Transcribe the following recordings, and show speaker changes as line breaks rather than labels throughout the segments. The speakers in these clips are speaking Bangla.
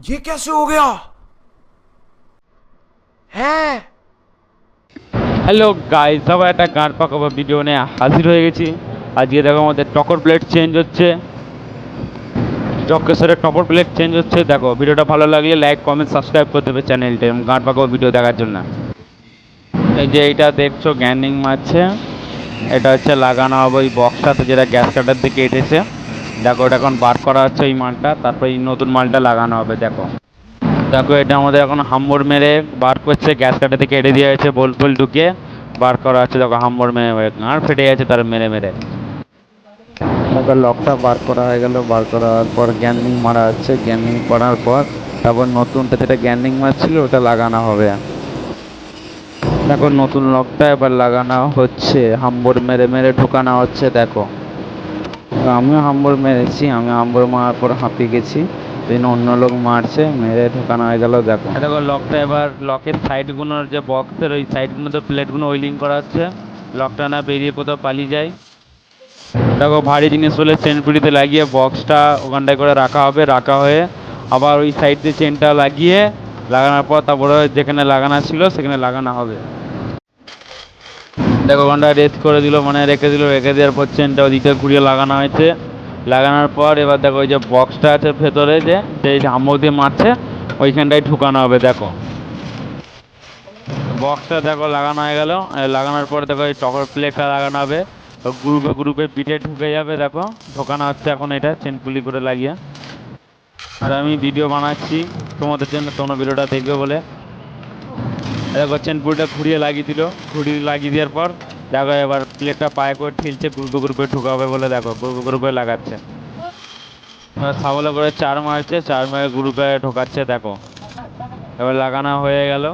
ये कैसे हो गया है।
হ্যালো গাইস, আবার একটা গান পাকাবো ভিডিও নিয়ে হাজির হয়ে গেছি। আজকে দেখো আমাদের টকর প্লেট চেঞ্জ হচ্ছে, জকেশ্বরের টকর প্লেট চেঞ্জ হচ্ছে। দেখো ভিডিওটা ভালো লাগলে লাইক কমেন্ট সাবস্ক্রাইব করে দেবে চ্যানেলটা এবং গান পাকাবো ভিডিও দেখার জন্য। এই যে এইটা দেখছো গ্যান্ডিং মারছে, এটা হচ্ছে লাগানো হবে ওই বক্সটাতে যেটা গ্যাস কাটার দিকে এঁটেছে। দেখো এটা এখন বার করা হচ্ছে এই মালটা, তারপরে এই নতুন মালটা লাগানো হবে। দেখো দেখো এটা আমাদের এখন হাম্বর মেরে বার করছে, গ্যাস কাটা থেকে কেটে দেওয়া হয়েছে, বোল ফোল ঢুকে বার করা হচ্ছে। দেখো হাম্বর মেরে আর ফেটে যাচ্ছে তার মেরে মেরে। দেখো লকটা বার করা হয়ে গেল, বার করার পর গ্যান্ডিং মারা হচ্ছে, গ্যান্ডিং করার পর তারপর নতুনটা যেটা গ্যান্ডিং মারছিল ওটা লাগানো হবে। দেখো নতুন লকটা এবার লাগানো হচ্ছে, হাম্বর মেরে মেরে ঢোকানো হচ্ছে। দেখো আমিও হাম্বর মেরেছি, আমি হাম্বর মারার পর হাঁপিয়ে গেছি, দিন অন্য লোক মারছে, মেরে ঢোকানো হয়ে গেল। দেখো দেখো লকটা এবার লকের সাইডগুলোর যে বক্সের ওই সাইডগুলোতে প্লেটগুলো ওয়েল্ডিং করা হচ্ছে, লকটা না বেরিয়ে কোথাও পালিয়ে যায়। দেখো ভারী জিনিস হলে চেনপুরিতে লাগিয়ে বক্সটা ওখানটায় করে রাখা হবে, রাখা হয়ে আবার ওই সাইড দিয়ে চেনটা লাগিয়ে লাগানোর পর তারপরে যেখানে লাগানো ছিল সেখানে লাগানো হবে। দেখো ওখানটা রেস্ট করে দিল, মানে রেখে দিল, রেখে দেওয়ার পর চেনটা ওদিকে ঘুরিয়ে লাগানো হয়েছে। লাগানোর পর এবার দেখো ওই যে বক্সটা আছে ভেতরে যে সেই হাম্মক দিয়ে মারছে ওইখানটায় ঢুকানো হবে। দেখো বক্সটা দেখো লাগানো হয়ে গেল, লাগানোর পরে দেখো এই টকার প্লেটটা লাগানো হবে, গ্রুপে গ্রুপে পিঠে ঢুকে যাবে। দেখো ঢোকানো হচ্ছে এখন এটা চেন পুলি করে লাগিয়ে। আর আমি ভিডিও বানাচ্ছি তোমাদের জন্য, তোমরা ভিডিওটা দেখবে বলে। দেখো চেন পুলিটা ঘুরিয়ে লাগিয়ে দিল, ঘুরিয়ে লাগিয়ে দেওয়ার পর দেখো এবার প্লেটটা পায়ে করে ঠেলছে, গ্রুপে গ্রুপে ঢুকাবে বলে। দেখো গ্রুপে গ্রুপে লাগাচ্ছে, সাবলে করে চার মারছে, চার মারে গ্রুপে ঢোকাচ্ছে। দেখো এবার লাগানো হয়ে গেল।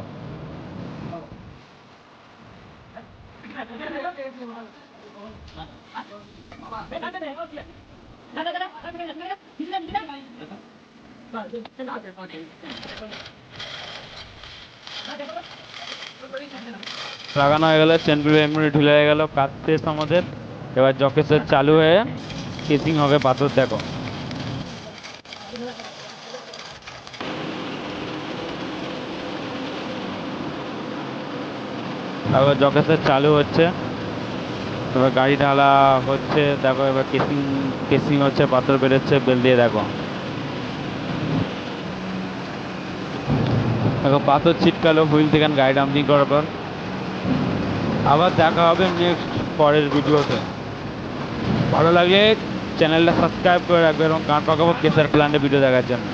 লাগানো হয়ে গেল, চেনগুলো এমনি ঢিলে হয়ে গেল, কাজ শেষ আমাদের। এবার জকেসের চালু হয়ে কেসিং হবে পাথর। দেখো তারপর জকেসের চালু হচ্ছে, এবার গাড়ি ঢালা হচ্ছে। দেখো এবার কেসিং কেসিং হচ্ছে, পাথর বেরোচ্ছে বেল দিয়ে। দেখো দেখো পাথর ছিটকালো হুইল থেকে গাড়ি ডাম্পিং করার পর। আবার দেখা হবে নেক্সট পরের ভিডিওতে। ভালো লাগলে চ্যানেলটা সাবস্ক্রাইব করে রাখবে এবং গান পাকাবো কেসার প্ল্যান্টের ভিডিও দেখার জন্য।